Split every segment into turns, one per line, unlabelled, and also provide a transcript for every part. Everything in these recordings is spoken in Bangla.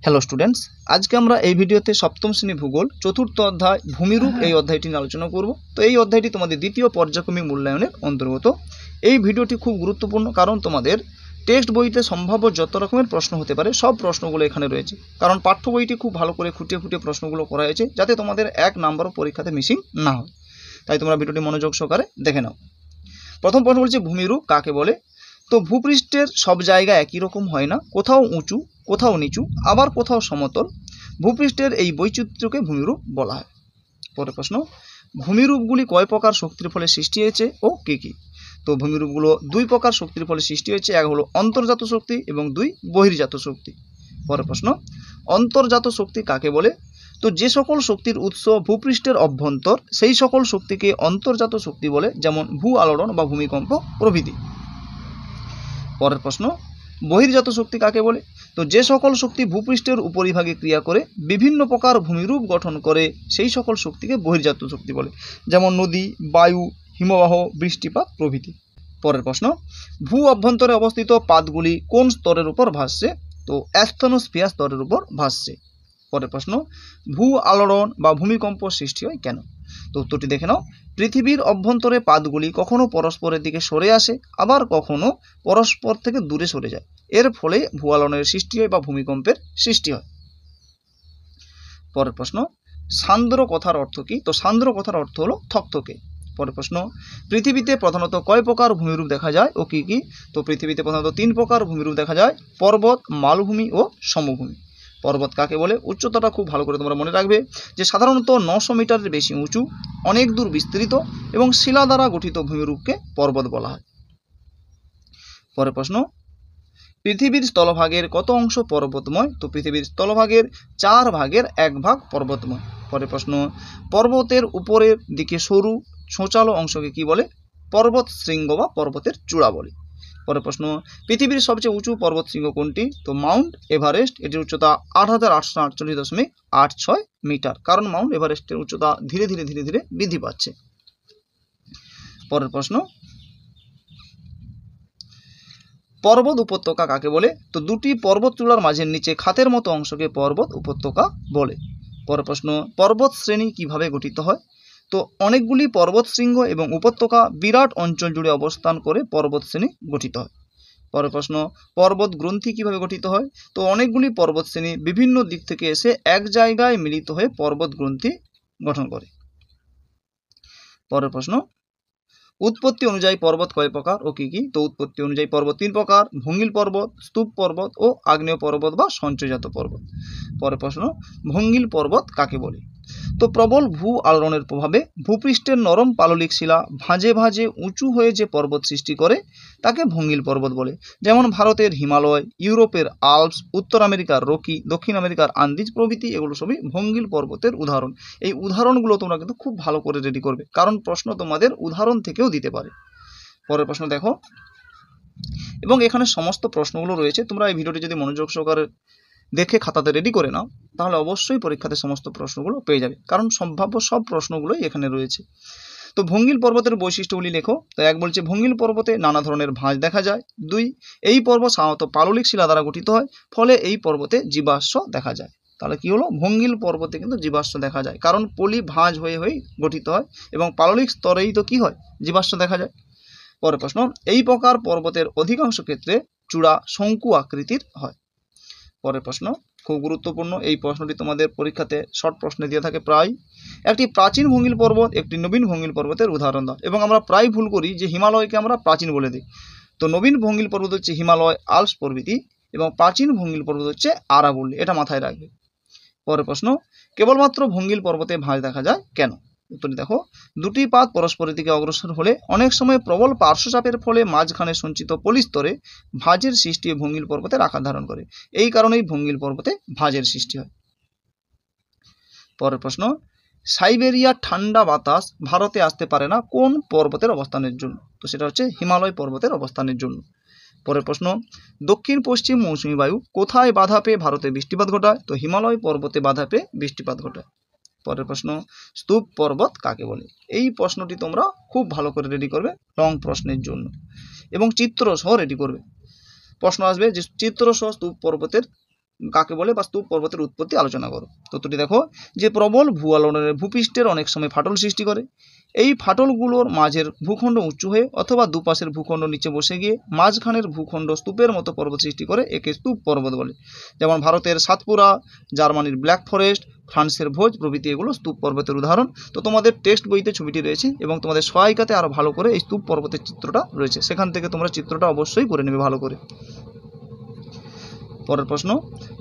হ্যালো স্টুডেন্টস, আজকে আমরা এই ভিডিওতে সপ্তম শ্রেণী ভূগোল চতুর্থ অধ্যায় ভূমিরূপ এই অধ্যায়টি নিয়ে আলোচনা করব। তো এই অধ্যায়টি তোমাদের দ্বিতীয় পর্যায়ক্রমিক মূল্যায়নের অন্তর্গত। এই ভিডিওটি খুব গুরুত্বপূর্ণ, কারণ তোমাদের টেক্সট বইতে সম্ভাব্য যত রকমের প্রশ্ন হতে পারে সব প্রশ্নগুলো এখানে রয়েছে। কারণ পাঠ্য বইটি খুব ভালো করে খুঁটিয়ে খুঁটিয়ে প্রশ্নগুলো করা হয়েছে, যাতে তোমাদের এক নাম্বারও পরীক্ষাতে মিসিং না হয়। তাই তোমরা ভিডিওটি মনোযোগ সহকারে দেখে নাও। প্রথম প্রশ্ন বলছে ভূমিরূপ কাকে বলে। তো ভূপৃষ্ঠের সব জায়গা একই রকম হয় না, কোথাও উঁচু, কোথাও নিচু, আবার কোথাও সমতল। ভূপৃষ্ঠের এই বৈচিত্র্যকে ভূমিরূপ বলা হয়। পরের প্রশ্ন, ভূমিরূপগুলি কয় প্রকার শক্তির ফলে সৃষ্টি হয়েছে ও কী কী? তো ভূমিরূপগুলো দুই প্রকার শক্তির ফলে সৃষ্টি হয়েছে, এক হলো অন্তর্জাত শক্তি এবং দুই বহির্জাত শক্তি। পরের প্রশ্ন, অন্তর্জাত শক্তি কাকে বলে? তো যে সকল শক্তির উৎস ভূপৃষ্ঠের অভ্যন্তর, সেই সকল শক্তিকে অন্তর্জাত শক্তি বলে, যেমন ভূ আলোড়ন বা ভূমিকম্প প্রভৃতি। পরের প্রশ্ন, বহির্জাত শক্তি কাকে বলে? তো যে সকল শক্তি ভূপৃষ্ঠের উপরিভাগে ক্রিয়া করে বিভিন্ন প্রকার ভূমিরূপ গঠন করে, সেই সকল শক্তিকে বহির্জাত শক্তি বলে, যেমন নদী, বায়ু, হিমবাহ, বৃষ্টিপাত প্রভৃতি। পরের প্রশ্ন, ভূ অভ্যন্তরে অবস্থিত পাতগুলি কোন স্তরের উপর ভাসছে? তো অ্যাস্থনোস্ফিয়ার স্তরের উপর ভাসছে। পরের প্রশ্ন, ভূ আলোড়ন বা ভূমিকম্প সৃষ্টি হয় কেন? তো উত্তরটি দেখে নাও। পৃথিবীর অভ্যন্তরে পাতগুলি কখনো পরস্পরের দিকে সরে আসে, আবার কখনো পরস্পর থেকে দূরে সরে যায়। এর ফলে ভূ আলোড়নের সৃষ্টি হয় বা ভূমিকম্পের সৃষ্টি হয়। পরের প্রশ্ন, সান্দ্র কথার অর্থ কি? তো সান্দ্র কথার অর্থ হলো থকথকে। পরের প্রশ্ন, পৃথিবীতে প্রধানত কয় প্রকার ভূমিরূপ দেখা যায় ও কি কি? তো পৃথিবীতে প্রধানত 3 প্রকার ভূমিরূপ দেখা যায়: পর্বত, মালভূমি ও সমভূমি। পর্বত কাকে বলে? উচ্চতাটা খুব ভালো করে তোমরা মনে রাখবে যে সাধারণত 900 মিটারের বেশি উঁচু, অনেক দূর বিস্তৃত এবং শিলা দ্বারা গঠিত ভূমিরূপকে পর্বত বলা হয়। পরের প্রশ্ন, পৃথিবীর স্থলভাগের কত অংশ পর্বতময়? তো পৃথিবীর স্থলভাগের 4 ভাগের 1 ভাগ পর্বতময়। পরের প্রশ্ন, পর্বতের উপরের দিকে সরু ছোঁচালো অংশকে কি বলে? পর্বত শৃঙ্গ বা পর্বতের চূড়া বলে। পরের প্রশ্ন, পৃথিবীর সবচেয়ে উঁচু পর্বত শৃঙ্গ কোনটি? তো মাউন্ট এভারেস্ট। এটির উচ্চতা 8848.86 মিটার, কারণ মাউন্ট এভারেস্টের উচ্চতা ধীরে ধীরে ধীরে ধীরে বৃদ্ধি পাচ্ছে। পরের প্রশ্ন, পর্বত উপত্যকা কাকে বলে? তো দুটি পর্বত চূড়ার মাঝের নিচে খাতের মতো অংশকে পর্বত উপত্যকা বলে। পরের প্রশ্ন, পর্বত শ্রেণী কিভাবে গঠিত হয়? তো অনেকগুলি পর্বত শৃঙ্গ এবং উপত্যকা বিরাট অঞ্চল জুড়ে অবস্থান করে পর্বত শ্রেণী গঠিত হয়। পরের প্রশ্ন, পর্বত গ্রন্থি কিভাবে গঠিত হয়? তো অনেকগুলি পর্বত শ্রেণী বিভিন্ন দিক থেকে এসে এক জায়গায় মিলিত হয়ে পর্বত গ্রন্থি গঠন করে। পরের প্রশ্ন, উৎপত্তি অনুযায়ী পর্বত কয় প্রকার ও কি কি? তো উৎপত্তি অনুযায়ী পর্বত 3 প্রকার: ভঙ্গিল পর্বত, স্তূপ পর্বত ও আগ্নেয় পর্বত বা সঞ্চয়জাত পর্বত। পরের প্রশ্ন, ভঙ্গিল পর্বত কাকে বলে? তো প্রবল ভূ আলোড়নের প্রভাবে ভূপৃষ্ঠের নরম পাললিক শিলা ভাঁজে ভাঁজে উঁচু হয়ে যে পর্বত সৃষ্টি করে তাকে ভঙ্গিল পর্বত বলে, যেমন ভারতের হিমালয়, ইউরোপের আল্পস, উত্তর আমেরিকার রকি, দক্ষিণ আমেরিকার আন্দিজ প্রভৃতি। এগুলো সবই ভঙ্গিল পর্বতের উদাহরণ। এই উদাহরণগুলো তোমরা কিন্তু খুব ভালো করে রেডি করবে, কারণ প্রশ্ন তোমাদের উদাহরণ থেকেও দিতে পারে। পরের প্রশ্ন দেখো, এবং এখানে সমস্ত প্রশ্নগুলো রয়েছে। তোমরা এই ভিডিওটি যদি মনোযোগ সহকারে দেখে খাতাতে রেডি করে নাও, তাহলে অবশ্যই পরীক্ষাতে সমস্ত প্রশ্নগুলো পেয়ে যাবে, কারণ সম্ভাব্য সব প্রশ্নগুলোই এখানে রয়েছে। তো ভঙ্গিল পর্বতের বৈশিষ্ট্যগুলি লেখো। তো 1 বলছে ভঙ্গিল পর্বতে নানা ধরনের ভাঁজ দেখা যায়। 2, এই পর্বত সাধারণত পাললিক শিলা দ্বারা গঠিত হয়, ফলে এই পর্বতে জীবাশ্ম দেখা যায়। তাহলে কি হলো? ভঙ্গিল পর্বতে কিন্তু জীবাশ্ম দেখা যায়, কারণ পলি ভাঁজ হয়ে হয়ে গঠিত হয় এবং পাললিক স্তরেই তো কি হয়? জীবাশ্ম দেখা যায়। পরের প্রশ্ন, এই প্রকার পর্বতের অধিকাংশ ক্ষেত্রে চূড়া শঙ্কু আকৃতির হয়। পরের প্রশ্ন খুব গুরুত্বপূর্ণ, এই প্রশ্নটি তোমাদের পরীক্ষাতে শর্ট প্রশ্নে দিয়ে থাকে প্রায়। একটি প্রাচীন ভঙ্গিল পর্বত একটি নবীন ভঙ্গিল পর্বতের উদাহরণ দাও। এবং আমরা প্রায় ভুল করি যে হিমালয়কে আমরা প্রাচীন বলে দিই। তো নবীন ভঙ্গিল পর্বত হচ্ছে হিমালয়, আল্পস প্রভৃতি, এবং প্রাচীন ভঙ্গিল পর্বত হচ্ছে আরাবল্লী। এটা মাথায় রাখবে। পরের প্রশ্ন, কেবলমাত্র ভঙ্গিল পর্বতে ভাঁজ দেখা যায় কেন? উত্তরে দেখো, দুটি পাত পরস্পরের দিকে অগ্রসর হলে অনেক সময় প্রবল পার্শ্বচাপের ফলে মাঝখানে সঞ্চিত পলিস্তরে ভাঁজের সৃষ্টি ভঙ্গিল পর্বতের আকার ধারণ করে। এই কারণেই ভঙ্গিল পর্বতে ভাঁজের সৃষ্টি হয়। পরের প্রশ্ন, সাইবেরিয়ার ঠান্ডা বাতাস ভারতে আসতে পারে না কোন পর্বতের অবস্থানের জন্য? তো সেটা হচ্ছে হিমালয় পর্বতের অবস্থানের জন্য। পরের প্রশ্ন, দক্ষিণ পশ্চিম মৌসুমী বায়ু কোথায় বাধা পেয়ে ভারতে বৃষ্টিপাত ঘটায়? তো হিমালয় পর্বতে বাধা পেয়ে বৃষ্টিপাত ঘটায়। পরের প্রশ্ন, স্তূপ পর্বত কাকে বলে? এই প্রশ্নটি তোমরা খুব ভালো করে রেডি করবে লং প্রশ্নের জন্য, এবং চিত্র সহ রেডি করবে। প্রশ্ন আসবে যে চিত্র সহ স্তূপ পর্বতের কাকে বলে বা স্তূপ পর্বতের উৎপত্তি আলোচনা করো। তথ্যটি দেখো যে প্রবল ভূআলোড়নের ভূপৃষ্ঠের অনেক সময় ফাটল সৃষ্টি করে। এই ফাটলগুলোর মাঝের ভূখণ্ড উঁচু হয়ে অথবা দুপাশের ভূখণ্ড নিচে বসে গিয়ে মাঝখানের ভূখণ্ড স্তূপের মতো পর্বত সৃষ্টি করে একে স্তূপ পর্বত বলে। যেমন ভারতের সাতপুরা, জার্মানির ব্ল্যাক ফরেস্ট, ফ্রান্সের ভোজ প্রভৃতি এগুলো স্তূপ পর্বতের উদাহরণ। তো তোমাদের টেক্সট বইতে ছবিটি রয়েছে এবং তোমাদের সহায়িকাতে আরও ভালো করে এই স্তূপ পর্বতের চিত্রটা রয়েছে, সেখান থেকে তোমরা চিত্রটা অবশ্যই করে নেবে ভালো করে। পরের প্রশ্ন,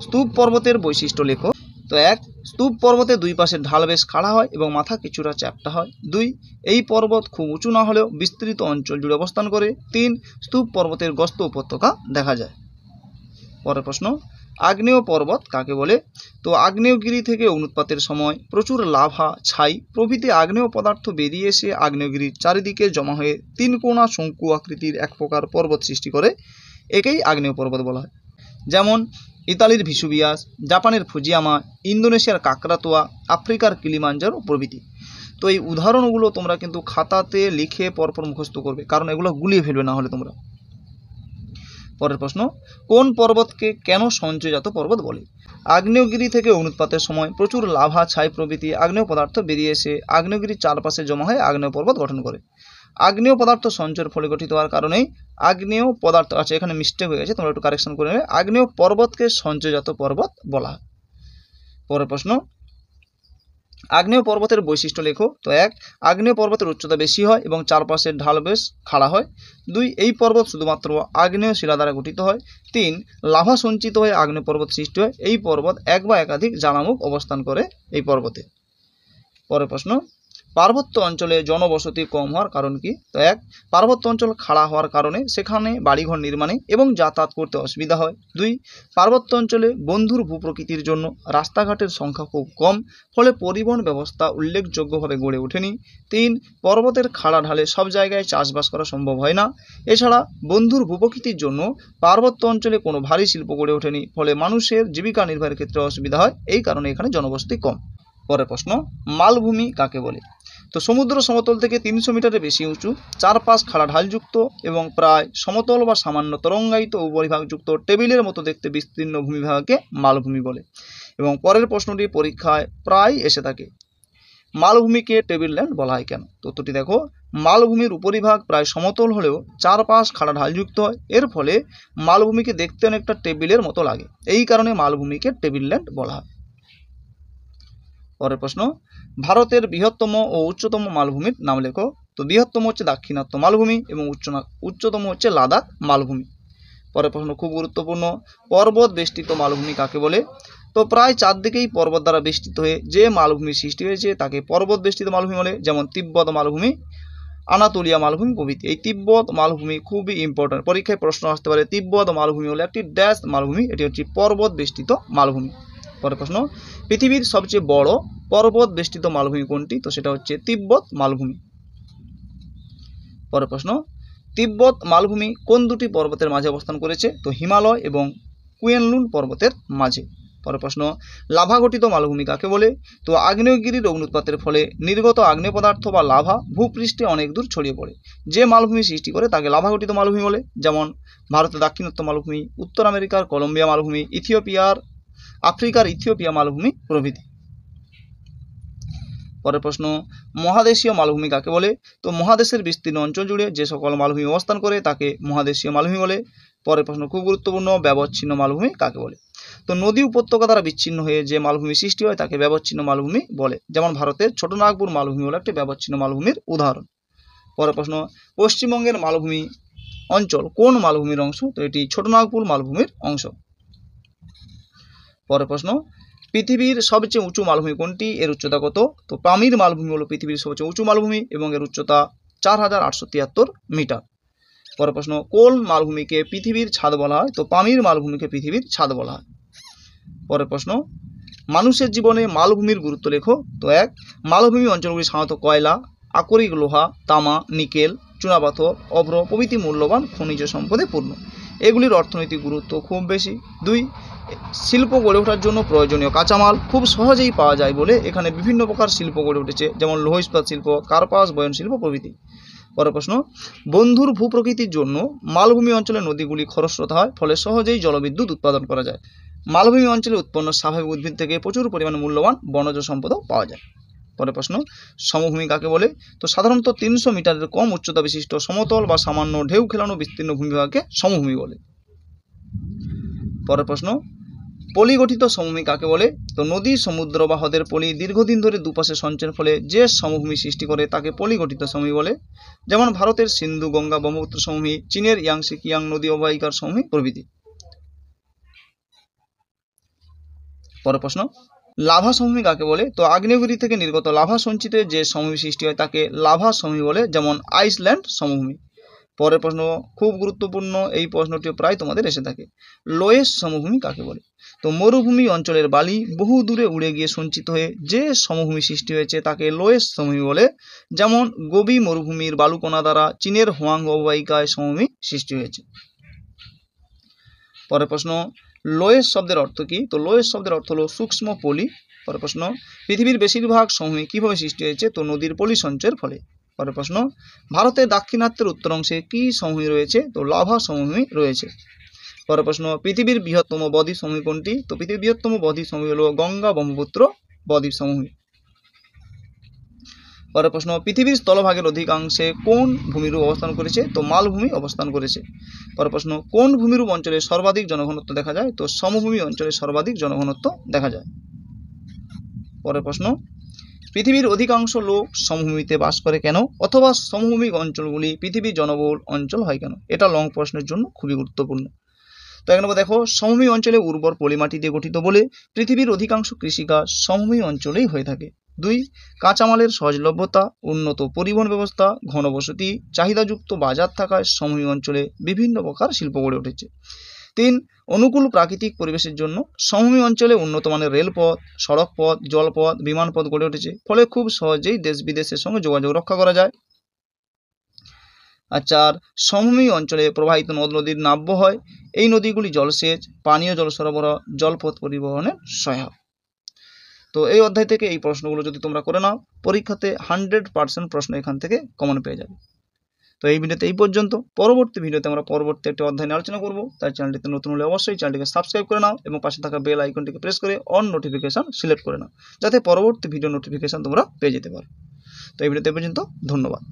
স্তূপ পর্বতের বৈশিষ্ট্য লেখো। তো 1, স্তূপ পর্বতের দুই পাশের ঢাল বেশ খাড়া হয় এবং মাথা কিছুটা চ্যাপ্টা হয়। 2, এই পর্বত খুব উঁচু না হলেও বিস্তৃত অঞ্চল জুড়ে অবস্থান করে। 3, স্তূপ পর্বতের গস্ত উপত্যকা দেখা যায়। পরের প্রশ্ন, আগ্নেয় পর্বত কাকে বলে? তো আগ্নেয়গিরি থেকে অগ্নুৎপাতের সময় প্রচুর লাভা, ছাই প্রভৃতি আগ্নেয় পদার্থ বেরিয়ে এসে আগ্নেয়গিরির চারিদিকে জমা হয়ে 3 কোণা শঙ্কু আকৃতির এক প্রকার পর্বত সৃষ্টি করে, একেই আগ্নেয় পর্বত বলা হয়। যেমন ইতালির ভিসুভিয়াস, জাপানের ফুজিয়ামা, ইন্দোনেশিয়ার কাকরাতোয়া, আফ্রিকার কিলিমাঞ্জারো প্রভৃতি। তো এই উদাহরণগুলো তোমরা কিন্তু খাতাতে লিখে পরপর মুখস্থ করবে, কারণ এগুলো গুলিয়ে ফেলবে না হলে তোমরা। পরের প্রশ্ন, কোন পর্বতকে কেন সঞ্চয়জাত পর্বত বলে? আগ্নেয়গিরি থেকে অগ্নুৎপাতের সময় প্রচুর লাভা, ছাই প্রভৃতি আগ্নেয় পদার্থ বেরিয়ে এসে আগ্নেয়গিরির চারপাশে জমা হয়ে আগ্নেয় পর্বত গঠন করে। আগ্নেয় পদার্থ সঞ্চয়ের ফলে গঠিত হওয়ার কারণেই আগ্নেয় পদার্থ, আচ্ছা এখানে মিস্টেক হয়ে গেছে, তোমরা একটু কারেকশন করে নেবে, আগ্নেয় পর্বতকে সঞ্চয়জাত পর্বত বলা হয়। পরের প্রশ্ন, আগ্নেয় পর্বতের বৈশিষ্ট্য লেখো। তো 1, আগ্নেয় পর্বতের উচ্চতা বেশি হয় এবং চারপাশের ঢাল বেশ খাড়া হয়। 2, এই পর্বত শুধুমাত্র আগ্নেয় শিলা দ্বারা গঠিত হয়। 3, লাভা সঞ্চিত হয়ে আগ্নেয় পর্বত সৃষ্টি হয়। এই পর্বত এক বা একাধিক জ্বালামুখ অবস্থান করে এই পর্বতে। পরের প্রশ্ন, পার্বত্য অঞ্চলে জনবসতি কম হওয়ার কারণ কি? তো 1, পার্বত্য অঞ্চল খাড়া হওয়ার কারণে সেখানে বাড়িঘর নির্মাণে এবং যাতায়াত করতে অসুবিধা হয়। 2, পার্বত্য অঞ্চলে বন্ধুর ভূপ্রকৃতির জন্য রাস্তাঘাটের সংখ্যা খুব কম, ফলে পরিবহন ব্যবস্থা উল্লেখযোগ্যভাবে গড়ে ওঠেনি। 3, পর্বতের খাড়া ঢালে সব জায়গায় চাষবাস করা সম্ভব হয় না। এছাড়া বন্ধুর ভূপ্রকৃতির জন্য পার্বত্য অঞ্চলে কোনো ভারী শিল্প গড়ে ওঠেনি, ফলে মানুষের জীবিকা নির্বাহের ক্ষেত্রে অসুবিধা হয়, এই কারণে এখানে জনবসতি কম। পরের প্রশ্ন, মালভূমি কাকে বলে? তো সমুদ্র সমতল থেকে 300 মিটারের বেশি উঁচু, চারপাশ খাড়া ঢালযুক্ত এবং প্রায় সমতল বা সামান্য তরঙ্গায়িত উপরিভাগযুক্ত টেবিলের মতো দেখতে বিস্তীর্ণ ভূমিভাগকে মালভূমি বলে। এবং পরের প্রশ্নটি পরীক্ষায় প্রায় এসে থাকে, মালভূমিকে টেবিল ল্যান্ড বলা হয় কেন? তথ্যটি দেখো, মালভূমির উপরিভাগ প্রায় সমতল হলেও চারপাশ খাড়া ঢালযুক্ত হয়, এর ফলে মালভূমিকে দেখতে অনেকটা টেবিলের মতো লাগে, এই কারণে মালভূমিকে টেবিল ল্যান্ড বলা হয়। পরের প্রশ্ন, ভারতের বৃহত্তম ও উচ্চতম মালভূমির নাম লেখো। তো বৃহত্তম হচ্ছে দাক্ষিণাত্য মালভূমি এবং উচ্চতম হচ্ছে লাদাখ মালভূমি। পরের প্রশ্ন খুব গুরুত্বপূর্ণ, পর্বত বেষ্টিত মালভূমি কাকে বলে? তো প্রায় চারদিকেই পর্বত দ্বারা বেষ্টিত হয়ে যে মালভূমির সৃষ্টি হয়েছে তাকে পর্বত বেষ্টিত মালভূমি বলে। যেমন তিব্বত মালভূমি, আনাতোলিয়া মালভূমি প্রভৃতি। এই তিব্বত মালভূমি খুবই ইম্পর্টেন্ট, পরীক্ষায় প্রশ্ন আসতে পারে তিব্বত মালভূমি হলো একটি ড্যাশ মালভূমি, এটি হচ্ছে পর্বত বেষ্টিত মালভূমি। পরের প্রশ্ন, পৃথিবীর সবচেয়ে বড় পর্বত বেষ্টিত মালভূমি কোনটি? তো সেটা হচ্ছে তিব্বত মালভূমি। পরের প্রশ্ন, তিব্বত মালভূমি কোন দুটি পর্বতের মাঝে অবস্থান করেছে? তো হিমালয় এবং কুয়েনলুন পর্বতের মাঝে। পরের প্রশ্ন, লাভা গঠিত মালভূমি কাকে বলে? তো আগ্নেয়গিরির অগ্নুৎপাতের ফলে নির্গত আগ্নেয় পদার্থ বা লাভা ভূপৃষ্ঠে অনেক দূর ছড়িয়ে পড়ে, যে মালভূমি সৃষ্টি করে তাকে লাভা গঠিত মালভূমি বলে। যেমন ভারতের দাক্ষিণাত্য মালভূমি, উত্তর আমেরিকার কলম্বিয়া মালভূমি, আফ্রিকার ইথিওপিয়া মালভূমি প্রভৃতি। পরের প্রশ্ন, মহাদেশীয় মালভূমি কাকে বলে? তো মহাদেশের বিস্তীর্ণ অঞ্চল জুড়ে যে সকল মালভূমি অবস্থান করে তাকে মহাদেশীয় মালভূমি বলে। পরের প্রশ্ন খুব গুরুত্বপূর্ণ, ব্যবচ্ছিন্ন মালভূমি কাকে বলে? তো নদী উপত্যকা দ্বারা বিচ্ছিন্ন হয়ে যে মালভূমি সৃষ্টি হয় তাকে ব্যবচ্ছিন্ন মালভূমি বলে। যেমন ভারতের ছোটনাগপুর মালভূমি হলো একটি ব্যবচ্ছিন্ন মালভূমির উদাহরণ। পরের প্রশ্ন, পশ্চিমবঙ্গের মালভূমি অঞ্চল কোন মালভূমির অংশ? তো এটি ছোটনাগপুর মালভূমির অংশ। পরের প্রশ্ন, পৃথিবীর সবচেয়ে উঁচু মালভূমি কোনটি? এর উচ্চতা কত? তো পামির মালভূমি হলো পৃথিবীর সবচেয়ে উঁচু মালভূমি এবং এর উচ্চতা 4873 মিটার। পরের প্রশ্ন, কোন মালভূমিকে পৃথিবীর ছাদ বলা হয়? তো পামির মালভূমিকে পৃথিবীর ছাদ বলা হয়। পরের প্রশ্ন, মানুষের জীবনে মালভূমির গুরুত্ব লেখো। তো 1, মালভূমি অঞ্চলগুলি সাধারণত কয়লা, আকরিক লোহা, তামা, নিকেল, চুনাপাথর, অভ্র প্রভৃতি মূল্যবান খনিজ সম্পদে পূর্ণ, এগুলির অর্থনৈতিক গুরুত্ব খুব বেশি। 2, শিল্প গড়ে ওঠার জন্য প্রয়োজনীয় কাঁচামাল খুব সহজেই পাওয়া যায় বলে এখানে বিভিন্ন প্রকার শিল্প গড়ে উঠেছে, যেমন লৌহ ইস্পাত শিল্প, কার্পাস বয়ন শিল্প প্রভৃতি। পরের প্রশ্ন, বন্ধুর ভূপ্রকৃতির জন্য মালভূমি অঞ্চলে নদীগুলি খরস্রোতা হয়, ফলে সহজেই জলবিদ্যুৎ উৎপাদন করা যায়। মালভূমি অঞ্চলে উৎপন্ন স্বাভাবিক উদ্ভিদ থেকে প্রচুর পরিমাণে মূল্যবান বনজ সম্পদও পাওয়া যায়। পরের প্রশ্ন, সমভূমি কাকে বলে? তো সাধারণত 300 মিটারের কম উচ্চতা বিশিষ্ট সমতল বা সামান্য ঢেউ খেলানো বিস্তীর্ণ ভূমিভাগকে সমভূমি বলে। পরের প্রশ্ন, পলি গঠিত সমভূমি কাকে বলে? তো নদী, সমুদ্র বা হ্রদের পলি দীর্ঘদিন ধরে দুপাশে সঞ্চয়ের ফলে যে সমভূমি সৃষ্টি করে তাকে পলি গঠিত সমভূমি বলে। যেমন ভারতের সিন্ধু, গঙ্গা, ব্রহ্মপুত্র সমভূমি, চীনের ইয়াংসি কিয়াং নদী অববাহিকার সমভূমি প্রভৃতি। পরের প্রশ্ন, লাভা সমভূমি কাকে বলে? তো আগ্নেয়গিরি থেকে নির্গত লাভা সঞ্চিতে যে সমভূমি সৃষ্টি হয় তাকে লাভা সমভূমি বলে, যেমন আইসল্যান্ড সমভূমি। পরের প্রশ্ন খুব গুরুত্বপূর্ণ, এই প্রশ্নটি প্রায় তোমাদের এসে থাকে। লোয়েস সমভূমি কাকে বলে? তো মরুভূমি অঞ্চলের বালি বহু দূরে উড়ে গিয়ে সঞ্চিত হয়ে যে সমভূমি সৃষ্টি হয়েছে তাকে লোয়েস সমভূমি বলে, যেমন গোবি মরুভূমির বালুকণা দ্বারা চীনের হোয়াং অববাহিকায় সমভূমি সৃষ্টি হয়েছে। পরের প্রশ্ন, লোয়েস শব্দের অর্থ কি? তো লোয়েস শব্দের অর্থ হলো সূক্ষ্ম পলি। পরের প্রশ্ন, পৃথিবীর বেশিরভাগ সমভূমি কিভাবে সৃষ্টি হয়েছে? তো নদীর পলি সঞ্চয়ের ফলে। পরের প্রশ্ন, ভারতের দাক্ষিণাত্যের উত্তর অংশে কি সমভূমি রয়েছে? তো লাভা সমভূমি রয়েছে। পরের প্রশ্ন, পৃথিবীর বৃহত্তম বদ্বীপ সমভূমি কোনটি? তো পৃথিবীর বৃহত্তম বদ্বীপ সমভূমি হলো গঙ্গা ব্রহ্মপুত্র বদ্বীপ সমভূমি। পরের প্রশ্ন, পৃথিবীর স্থলভাগের অধিকাংশে কোন ভূমিরূপ অবস্থান করেছে? তো মালভূমি অবস্থান করেছে। পরের প্রশ্ন, কোন ভূমিরূপ অঞ্চলে সর্বাধিক জনঘনত্ব দেখা যায়? তো সমভূমি অঞ্চলে সর্বাধিক জনঘনত্ব দেখা যায়। পরের প্রশ্ন, পৃথিবীর অধিকাংশ লোক সমভূমিতে বাস করে কেন? অথবা সমভূমি অঞ্চলগুলি পৃথিবীর জনবহুল অঞ্চল হয় কেন? এটা লং প্রশ্নের জন্য খুবই গুরুত্বপূর্ণ। তো এক নম্বর দেখো, সমভূমি অঞ্চলে উর্বর পলিমাটি দিয়ে গঠিত বলে পৃথিবীর অধিকাংশ কৃষিকাজ সমভূমি অঞ্চলেই হয়ে থাকে। 2, কাঁচামালের সহজলভ্যতা, উন্নত পরিবহন ব্যবস্থা, ঘনবসতি, চাহিদাযুক্ত বাজার থাকায় সমভূমি অঞ্চলে বিভিন্ন প্রকার শিল্প গড়ে উঠেছে। 3, অনুকূল প্রাকৃতিক পরিবেশের জন্য সমভূমি অঞ্চলে উন্নত মানের রেলপথ, সড়কপথ, জলপথ, বিমানপথ গড়ে উঠেছে, ফলে খুব সহজেই দেশ বিদেশের সঙ্গে যোগাযোগ রক্ষা করা যায়। আর 4, সমভূমি অঞ্চলে প্রবাহিত নদ নদীর নাব্য হয়, এই নদীগুলি জলসেচ, পানীয় জল সরবরাহ, জলপথ পরিবহনের সহায়ক। তো এই অধ্যায় থেকে এই প্রশ্নগুলো যদি তোমরা করে নাও, পরীক্ষাতে 100% প্রশ্ন এখান থেকে কমন পেয়ে যাবে। তো এই ভিডিওতে এই পর্যন্ত। পরবর্তী ভিডিওতে আমরা পরবর্তী একটি অধ্যায় নিয়ে আলোচনা করব। তাই চ্যানেলটিতে নতুন হলে অবশ্যই চ্যানেলটিকে সাবস্ক্রাইব করে নাও এবং পাশে থাকা বেল আইকনটিকে প্রেস করে অন নোটিফিকেশন সিলেক্ট করে নাও, যাতে পরবর্তী ভিডিও নোটিফিকেশন তোমরা পেয়ে যেতে পারো। তো এই ভিডিওতে এই পর্যন্ত, ধন্যবাদ।